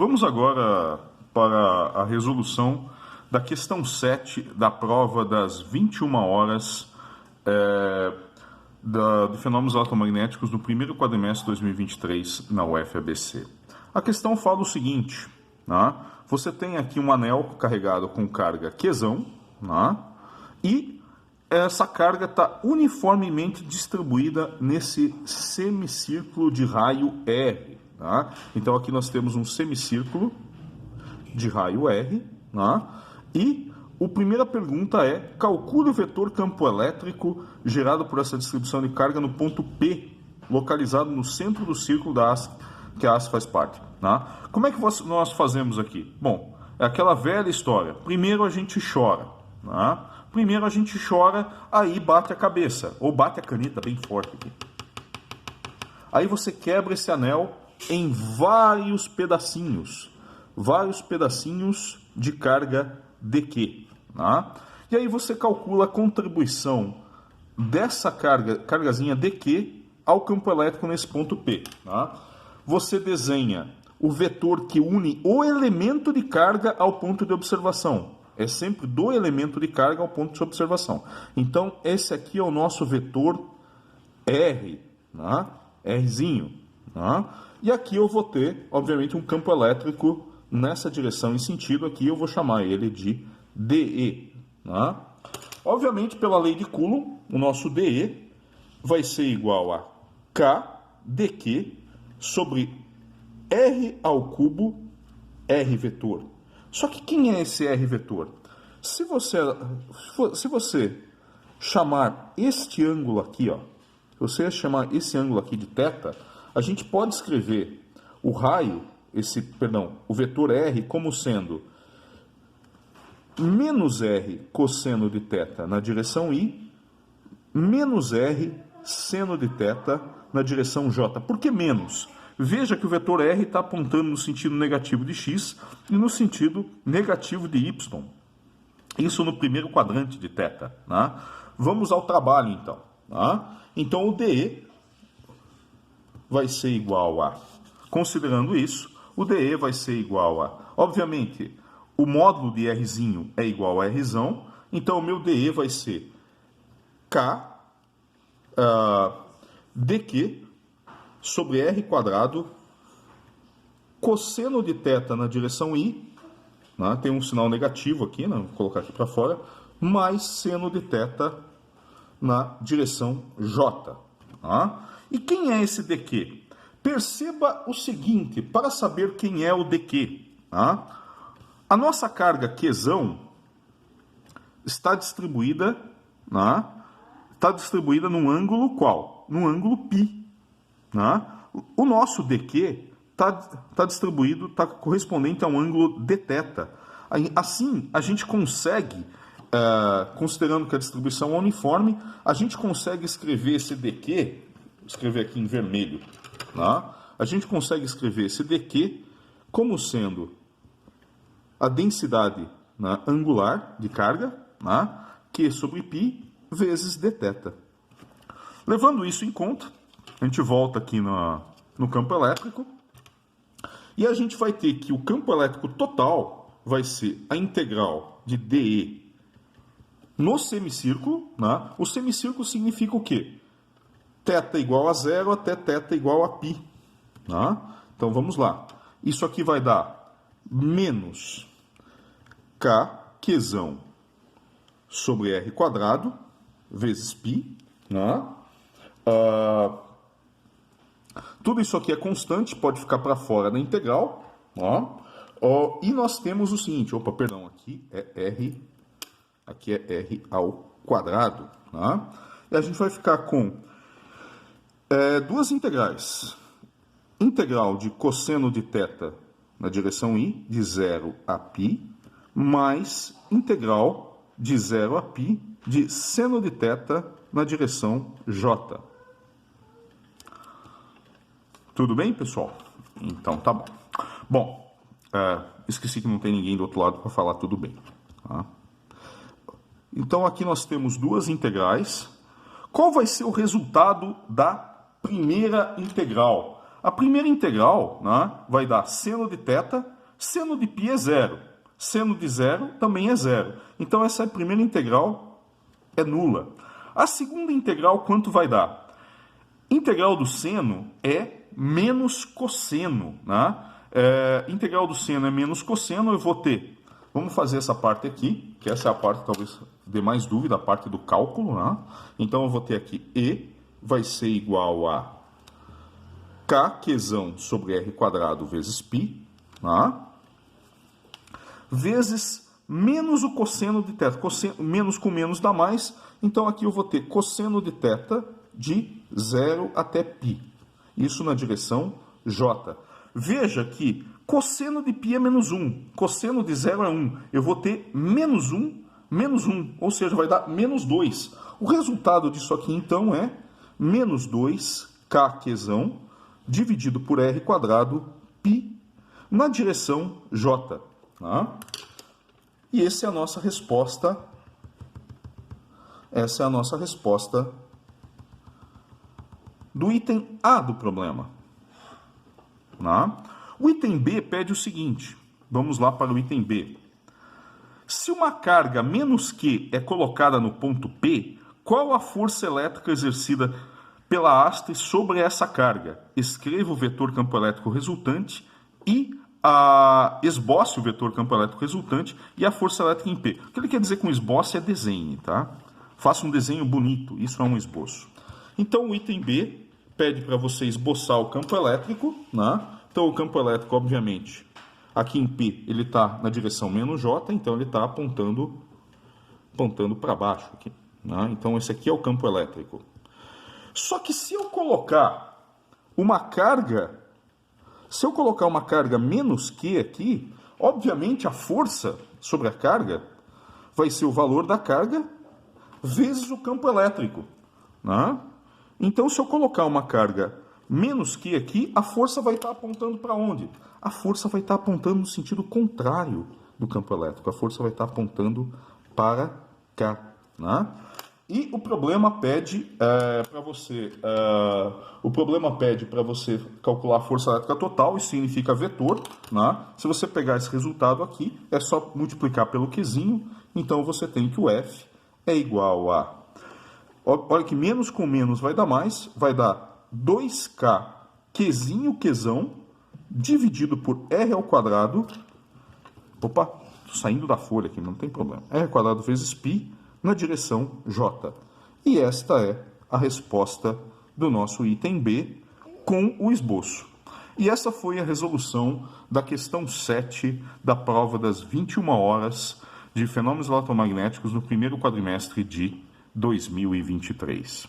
Vamos agora para a resolução da questão 7 da prova das 21 horas de fenômenos eletromagnéticos no primeiro quadrimestre de 2023 na UFABC. A questão fala o seguinte, né? Você tem aqui um anel carregado com carga Qzão, né? E essa carga está uniformemente distribuída nesse semicírculo de raio R. Tá? Então aqui nós temos um semicírculo de raio R, né? E a primeira pergunta é: calcule o vetor campo elétrico gerado por essa distribuição de carga no ponto P, localizado no centro do círculo da haste, que a haste faz parte. Né? Como é que nós fazemos aqui? Bom, é aquela velha história. Primeiro a gente chora. Né? Primeiro a gente chora, aí bate a cabeça, ou bate a caneta bem forte aqui. Aí você quebra esse anel em vários pedacinhos de carga dQ. Tá? E aí você calcula a contribuição dessa cargazinha dQ ao campo elétrico nesse ponto P. Tá? Você desenha o vetor que une o elemento de carga ao ponto de observação. É sempre do elemento de carga ao ponto de observação. Então, esse aqui é o nosso vetor R, né? Rzinho. Né? E aqui eu vou ter, obviamente, um campo elétrico nessa direção e sentido. Aqui eu vou chamar ele de DE. Né? Obviamente, pela lei de Coulomb, o nosso DE vai ser igual a K dQ sobre R ao cubo R vetor. Só que quem é esse R vetor? Se você chamar este ângulo aqui, ó, você chamar esse ângulo aqui de θ, a gente pode escrever o raio, o vetor R como sendo menos R cosseno de θ na direção I, menos R seno de θ na direção J. Por que menos? Veja que o vetor R está apontando no sentido negativo de x e no sentido negativo de y. Isso no primeiro quadrante de θ. Né? Vamos ao trabalho, então. Né? Então, o DE vai ser igual a, considerando isso, o DE vai ser igual a, obviamente, o módulo de Rzinho é igual a Rzão, então o meu DE vai ser K dQ sobre R quadrado, cosseno de θ na direção I, né? Tem um sinal negativo aqui, né? Vou colocar aqui para fora, mais seno de θ na direção J. Né? E quem é esse dQ? Perceba o seguinte, para saber quem é o dQ. Né? A nossa carga Qzão está distribuída, né? Está distribuída num ângulo qual? Num ângulo π. Né? O nosso dQ está distribuído, está correspondente a um ângulo dθ. Assim, a gente consegue, considerando que a distribuição é uniforme, a gente consegue escrever esse dQ, escrever aqui em vermelho, né? A gente consegue escrever esse dQ como sendo a densidade, né, angular de carga, né, Q sobre π vezes dθ. Levando isso em conta, a gente volta aqui no campo elétrico e a gente vai ter que o campo elétrico total vai ser a integral de DE no semicírculo. Né? O semicírculo significa o quê? Θ igual a 0 até θ igual a π. Né? Então vamos lá. Isso aqui vai dar menos K Qzão sobre R quadrado vezes π. Né? Tudo isso aqui é constante, pode ficar para fora da integral. Ó. E nós temos o seguinte, aqui é R ao quadrado. Tá? E a gente vai ficar com duas integrais. Integral de cosseno de θ na direção I, de 0 a π, mais integral de 0 a π de seno de θ na direção J. Tudo bem, pessoal? Então, tá bom. Bom, esqueci que não tem ninguém do outro lado para falar tudo bem. Tá? Então, aqui nós temos duas integrais. Qual vai ser o resultado da primeira integral? a primeira integral, né, vai dar seno de θ, seno de π é zero. Seno de zero também é zero. Então, essa primeira integral é nula. A segunda integral, quanto vai dar? Integral do seno é menos cosseno. Né? Integral do seno é menos cosseno, eu vou ter... Vamos fazer essa parte aqui, que essa é a parte que talvez dê mais dúvida, a parte do cálculo. Né? Então, eu vou ter aqui E vai ser igual a K quesão sobre R quadrado vezes π, né? Vezes menos o cosseno de θ. Menos com menos dá mais, então aqui eu vou ter cosseno de θ de 0 até π. Isso na direção J. Veja que cosseno de π é menos 1, cosseno de 0 é 1. Eu vou ter menos 1, ou seja, vai dar menos 2. O resultado disso aqui, então, é menos 2K quesão dividido por R quadrado π na direção J. Tá? E essa é a nossa resposta. Essa é a nossa resposta do item A do problema. Tá? O item B pede o seguinte. Vamos lá para o item B. Se uma carga menos Q é colocada no ponto P, qual a força elétrica exercida pela haste sobre essa carga? Escreva o vetor campo elétrico resultante e esboce o vetor campo elétrico resultante e a força elétrica em P. O que ele quer dizer com esboce é desenhe, tá? Faça um desenho bonito, isso é um esboço. Então o item B pede para você esboçar o campo elétrico, né? Então o campo elétrico, obviamente, aqui em P ele está na direção menos J, então ele está apontando para baixo aqui, né? Então esse aqui é o campo elétrico. Só que se eu colocar uma carga menos Q aqui, obviamente a força sobre a carga vai ser o valor da carga vezes o campo elétrico. Né? Então, se eu colocar uma carga menos Q aqui, a força vai estar apontando para onde? A força vai estar apontando no sentido contrário do campo elétrico. A força vai estar apontando para cá. Né? E o problema pede para você calcular a força elétrica total, isso significa vetor. Né? Se você pegar esse resultado aqui, é só multiplicar pelo Qzinho, então você tem que o F é igual a... Olha que menos com menos vai dar mais, vai dar 2K Qzinho Qzão dividido por R ao quadrado. Opa, tô saindo da folha aqui, não tem problema. R ao quadrado vezes π na direção J. E esta é a resposta do nosso item B com o esboço. E essa foi a resolução da questão 7 da prova das 21 horas de fenômenos eletromagnéticos no primeiro quadrimestre de 2023.